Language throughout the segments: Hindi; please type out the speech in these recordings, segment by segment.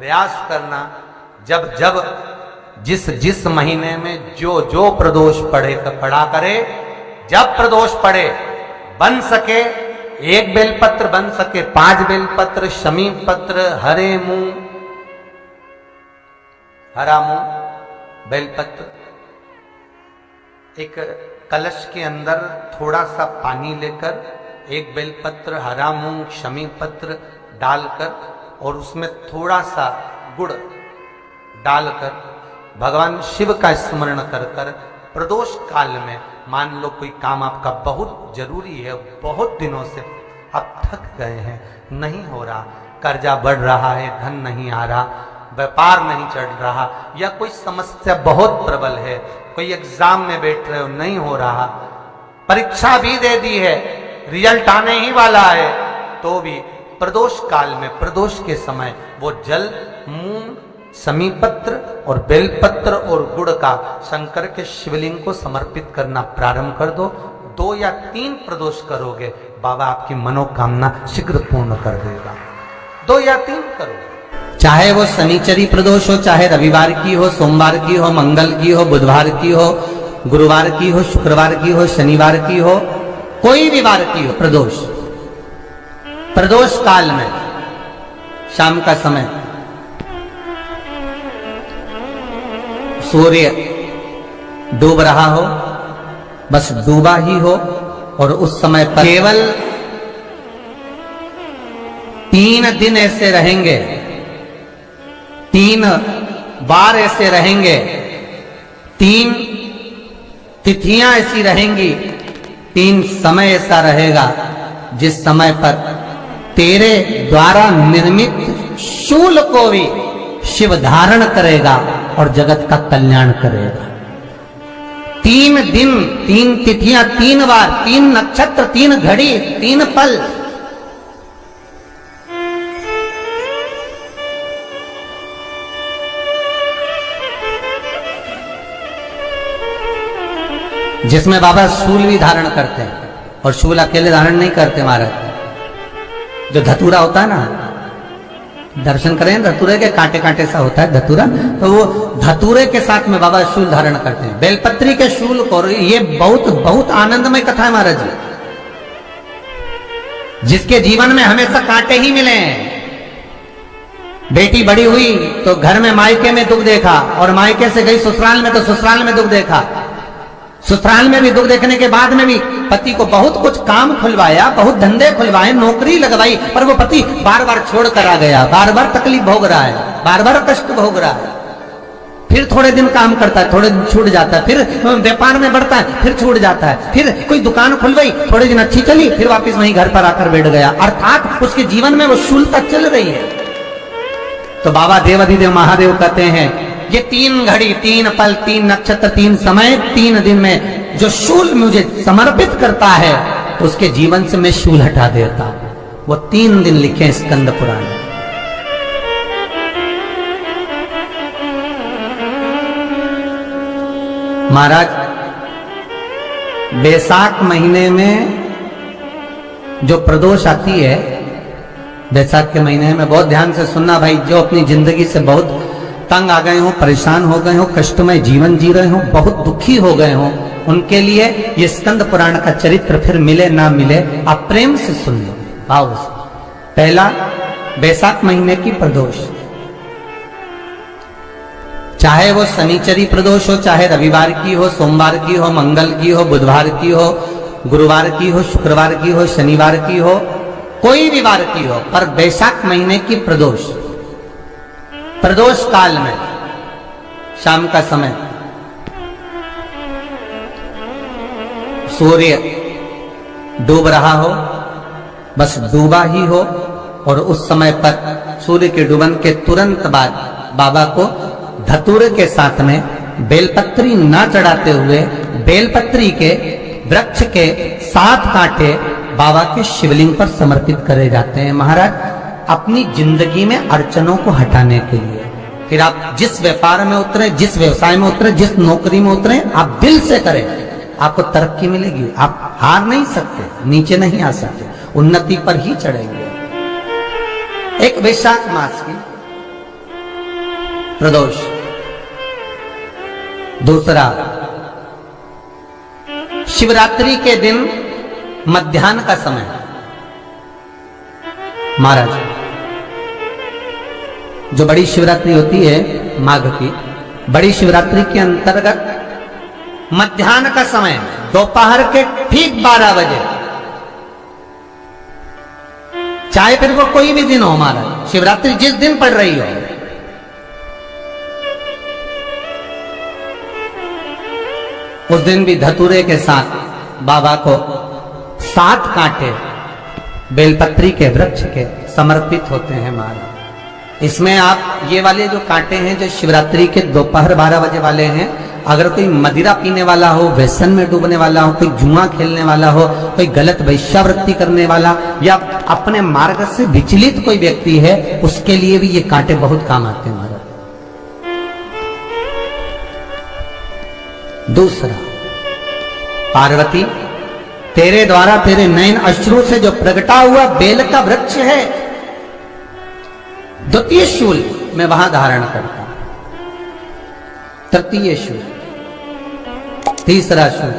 प्रयास करना, जब जब जिस जिस महीने में जो जो प्रदोष पड़ा करे, जब प्रदोष पड़े बन सके 1 बेलपत्र, बन सके 5 बेलपत्र, शमी पत्र, हरे मुंह, हरा मुंह, बेलपत्र, एक कलश के अंदर थोड़ा सा पानी लेकर 1 बेलपत्र, हरा मूंग, शमी पत्र डालकर और उसमें थोड़ा सा गुड़ डालकर भगवान शिव का स्मरण कर कर प्रदोष काल में, मान लो कोई काम आपका बहुत जरूरी है, बहुत दिनों से आप थक गए हैं, नहीं हो रहा, कर्जा बढ़ रहा है, धन नहीं आ रहा, व्यापार नहीं चढ़ रहा, या कोई समस्या बहुत प्रबल है, कोई एग्जाम में बैठ रहे हो नहीं हो रहा, परीक्षा भी दे दी है, रिजल्ट आने ही वाला है, तो भी प्रदोष काल में, प्रदोष के समय वो जल मूंग, समीपत्र और बेलपत्र और गुड़ का शंकर के शिवलिंग को समर्पित करना प्रारंभ कर दो। 2 या 3 प्रदोष करोगे, बाबा आपकी मनोकामना शीघ्र पूर्ण कर देगा। 2 या 3 करो, चाहे वो शनिचरी प्रदोष हो, चाहे रविवार की हो, सोमवार की हो, मंगल की हो, बुधवार की हो, गुरुवार की हो, शुक्रवार की हो, शनिवार की हो, कोई भी वार की हो प्रदोष। प्रदोष काल में शाम का समय सूर्य डूब रहा हो, बस डूबा ही हो, और उस समय पर केवल 3 दिन ऐसे रहेंगे, 3 बार ऐसे रहेंगे, 3 तिथियां ऐसी रहेंगी, 3 समय ऐसा रहेगा जिस समय पर तेरे द्वारा निर्मित शूल को भी शिव धारण करेगा और जगत का कल्याण करेगा। 3 दिन, 3 तिथियां, 3 बार, 3 नक्षत्र, 3 घड़ी, 3 पल। जिसमें बाबा शूल भी धारण करते हैं, और शूल अकेले धारण नहीं करते महाराज, जो धतूरा होता है ना, दर्शन करें धतूरे के, कांटे कांटे सा होता है धतूरा, तो वो धतूरे के साथ में बाबा शूल धारण करते हैं, बेलपत्री के शूल को। ये बहुत बहुत आनंदमय कथा है महाराज जी, जिसके जीवन में हमेशा कांटे ही मिले हैं। बेटी बड़ी हुई तो घर में मायके में दुख देखा, और मायके से गई ससुराल में तो ससुराल में दुख देखा, ससुराल में भी दुख देखने के बाद में भी पति को बहुत कुछ काम खुलवाया, बहुत धंधे खुलवाए, नौकरी लगवाई, पर वो पति बार बार छोड़ कर आ गया, बार बार तकलीफ भोग रहा है, बार बार कष्ट भोग रहा है। फिर थोड़े दिन काम करता है, थोड़े दिन छूट जाता है, फिर व्यापार में बढ़ता है, फिर छूट जाता है, फिर कोई दुकान खुलवाई, थोड़े दिन अच्छी चली, फिर वापस वहीं घर पर आकर बैठ गया, अर्थात उसके जीवन में वो शूलता चल रही है। तो बाबा देवाधिदेव महादेव कहते हैं, ये 3 घड़ी, 3 पल, 3 नक्षत्र, 3 समय, 3 दिन में जो शूल मुझे समर्पित करता है, उसके जीवन से मैं शूल हटा देता हूं। वो 3 दिन लिखे स्कंद पुराण। महाराज, बैसाख महीने में जो प्रदोष आती है, बैसाख के महीने में बहुत ध्यान से सुनना भाई, जो अपनी जिंदगी से बहुत तंग आ गए हो, परेशान हो गए हो, कष्टमय जीवन जी रहे हो, बहुत दुखी हो गए हो, उनके लिए ये स्कंद पुराण का चरित्र फिर मिले ना मिले, आप प्रेम से सुन लो भाव से। पहला, बैसाख महीने की प्रदोष, चाहे वो शनिचरी प्रदोष हो, चाहे रविवार की हो, सोमवार की हो, मंगल की हो, बुधवार की हो, गुरुवार की हो, शुक्रवार की हो, शनिवार की हो, कोई भी वार की हो, पर बैसाख महीने की प्रदोष, प्रदोष काल में शाम का समय सूर्य डूब रहा हो, बस डूबा ही हो, और उस समय पर सूर्य के डूबन के तुरंत बाद बाबा को धतूरे के साथ में बेलपत्री ना चढ़ाते हुए, बेलपत्री के वृक्ष के 7 कांटे बाबा के शिवलिंग पर समर्पित करे जाते हैं महाराज, अपनी जिंदगी में अड़चनों को हटाने के लिए। फिर आप जिस व्यापार में उतरे, जिस व्यवसाय में उतरे, जिस नौकरी में उतरे, आप दिल से करें, आपको तरक्की मिलेगी। आप हार नहीं सकते, नीचे नहीं आ सकते, उन्नति पर ही चढ़ेंगे। एक वैशाख मास की प्रदोष। दूसरा, शिवरात्रि के दिन मध्याह्न का समय। महाराज, जो बड़ी शिवरात्रि होती है माघ की, बड़ी शिवरात्रि के अंतर्गत मध्याह्न का समय, दोपहर के ठीक 12 बजे, चाहे फिर वो कोई भी दिन हो महाराज, शिवरात्रि जिस दिन पड़ रही हो, उस दिन भी धतूरे के साथ बाबा को 7 कांटे बेलपत्री के वृक्ष के समर्पित होते हैं महाराज। इसमें आप ये वाले जो कांटे हैं, जो शिवरात्रि के दोपहर 12 बजे वाले हैं, अगर कोई मदिरा पीने वाला हो, व्यसन में डूबने वाला हो, कोई जुआ खेलने वाला हो, कोई गलत वैश्यावृत्ति करने वाला, या अपने मार्ग से विचलित कोई व्यक्ति है, उसके लिए भी ये कांटे बहुत काम आते हैं महाराज। दूसरा, पार्वती, तेरे द्वारा तेरे नयन अश्रु से जो प्रगटा हुआ बेल का वृक्ष है, द्वितीय शूल मैं वहां धारण करता हूं, तृतीय शूल, तीसरा शूल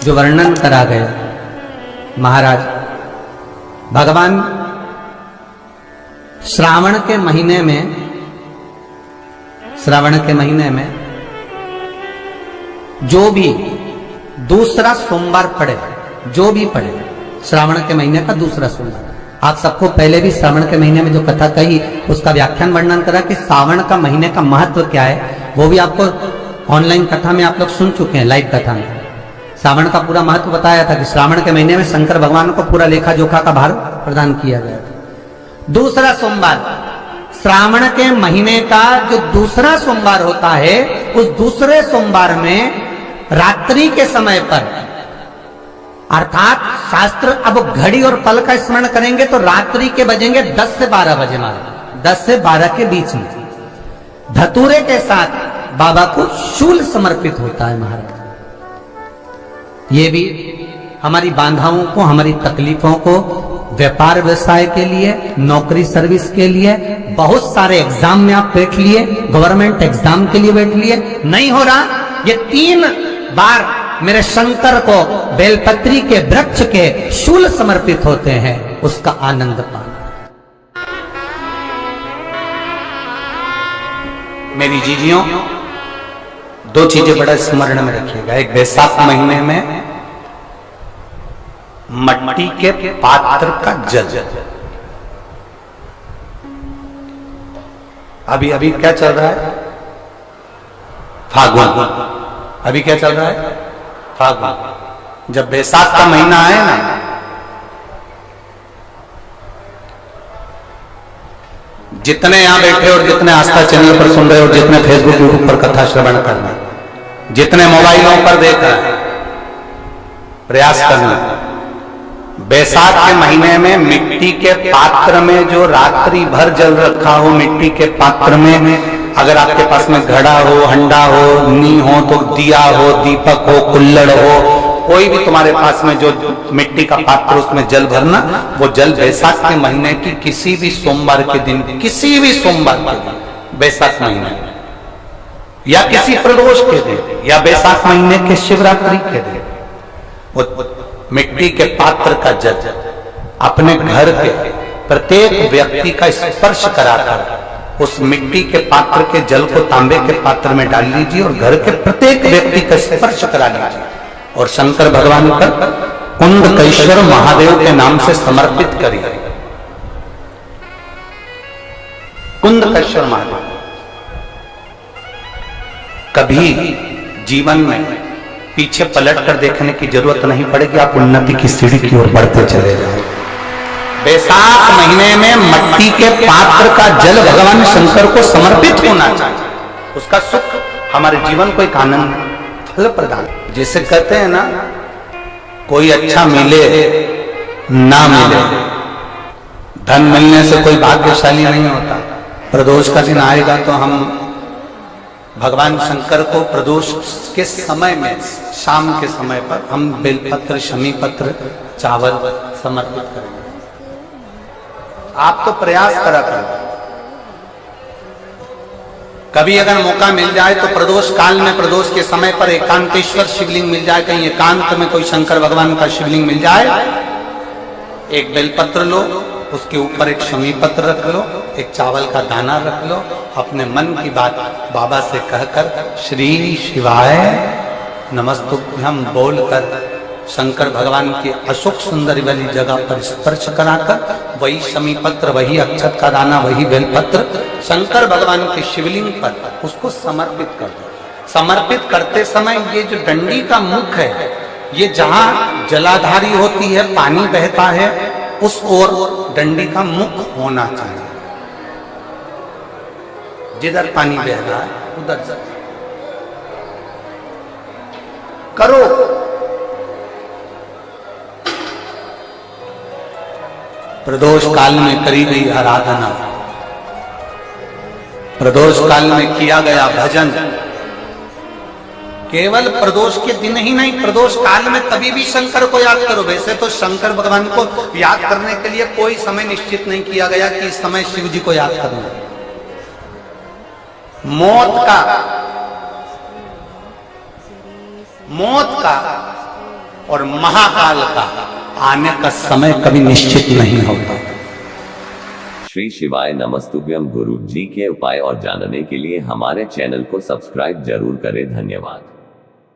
जो वर्णन करा गया महाराज। भगवान श्रावण के महीने में जो भी दूसरा सोमवार पड़े, जो भी पड़े, श्रावण के महीने का दूसरा सोमवार, आप सबको पहले भी श्रावण के महीने में जो कथा कही उसका व्याख्यान वर्णन करा कि श्रावण का महीने का महत्व क्या है, वो भी आपको ऑनलाइन कथा में आप लोग सुन चुके हैं, लाइव कथा में श्रावण का पूरा महत्व बताया था कि श्रावण के महीने में शंकर भगवान को पूरा लेखा जोखा का भार प्रदान किया गया था। दूसरा सोमवार, श्रावण के महीने का जो दूसरा सोमवार होता है, उस दूसरे सोमवार में रात्रि के समय पर, अर्थात शास्त्र अब घड़ी और पल का स्मरण करेंगे तो रात्रि के बजेंगे 10 से 12 बजे महाराज, 10 से 12 के बीच में धतूरे के साथ बाबा को शूल समर्पित होता है महाराज। ये भी हमारी बाधाओं को, हमारी तकलीफों को, व्यापार व्यवसाय के लिए, नौकरी सर्विस के लिए, बहुत सारे एग्जाम में आप बैठ लिए, गवर्नमेंट एग्जाम के लिए बैठ लिए, नहीं हो रहा, ये 3 बार मेरे शंकर को बेलपत्री के वृक्ष के शूल समर्पित होते हैं, उसका आनंद पाना। मेरी जीजियों, 2 चीजें बड़ा स्मरण में रखिएगा। एक, बैसाख महीने में मट्टी के पात्र का जल, अभी क्या चल रहा है, फागुन, अभी क्या चल रहा है, फागुन। जब बैसाख का महीना आए ना, जितने यहां बैठे और जितने आस्था चैनल पर सुन रहे और जितने फेसबुक यूट्यूब पर कथा श्रवण कर रहे, जितने मोबाइलों पर देख रहे हैं, प्रयास करना, बैसाख के महीने में मिट्टी के पात्र में जो रात्रि भर जल रखा हो, मिट्टी के पात्र में, अगर आपके पास में घड़ा हो, हंडा हो, नी हो, तो दिया हो, दीपक हो, कुल्लड़ हो, कोई भी तुम्हारे पास में जो मिट्टी का पात्र, उसमें जल भरना। वो जल बैसाख के महीने की किसी भी सोमवार के दिन, किसी भी सोमवार के दिन, बैसाख महीने या किसी प्रदोष के दिन या बैसाख महीने के शिवरात्रि के दिन, वो मिट्टी के पात्र का जल अपने घर के प्रत्येक व्यक्ति का स्पर्श कराकर उस मिट्टी के पात्र के जल को तांबे के पात्र में डाल लीजिए और घर के प्रत्येक व्यक्ति का स्पर्श करा लीजिए और शंकर भगवान पर कुंडकेश्वर महादेव के नाम से समर्पित करिए। कुंडकेश्वर महादेव, कभी जीवन में पीछे पलट कर देखने की जरूरत नहीं पड़ेगी, आप उन्नति की सीढ़ी की ओर बढ़ते चले जाएंगे। बैसाख महीने में मट्टी के पात्र का जल भगवान शंकर को समर्पित होना चाहिए, उसका सुख हमारे जीवन को एक आनंद फल प्रदान। जिसे कहते हैं ना, कोई अच्छा मिले ना मिले, धन मिलने से कोई भाग्यशाली नहीं होता। प्रदोष का दिन आएगा तो हम भगवान शंकर को प्रदोष के समय में, शाम के समय पर हम बेलपत्र, शमी पत्र, चावल समर्पित करेंगे। आप तो प्रयास करा करें, कभी अगर मौका मिल जाए तो प्रदोष काल में, प्रदोष के समय पर एकांतेश्वर शिवलिंग मिल जाए, कहीं एकांत में कोई शंकर भगवान का शिवलिंग मिल जाए, एक बेलपत्र लो, उसके ऊपर एक शमी पत्र रख लो, एक चावल का दाना रख लो, अपने मन की बात बाबा से कहकर श्री शिवाय नमस्तुभ्यम बोलकर शंकर भगवान की अशोक सुंदरी वाली जगह पर स्पर्श कराकर वही शमी पत्र, वही अक्षत का दाना, वही बेलपत्र शंकर भगवान के शिवलिंग पर उसको समर्पित कर दो। समर्पित करते समय ये जो डंडी का मुख है, ये जहां जलाधारी होती है, पानी बहता है, उस ओर डंडी का मुख होना चाहिए। जिधर पानी बह रहा है उधर से करो। प्रदोष काल में करी गई आराधना, प्रदोष काल में किया गया भजन, केवल प्रदोष के दिन ही नहीं, प्रदोष काल में कभी भी शंकर को याद करो। वैसे तो शंकर भगवान को याद करने के लिए कोई समय निश्चित नहीं किया गया कि इस समय शिव जी को याद करना। मौत का और महाकाल का आने का समय कभी निश्चित नहीं होता। श्री शिवाय नमस्तुभ्यम। गुरु जी के उपाय और जानने के लिए हमारे चैनल को सब्सक्राइब जरूर करें। धन्यवाद।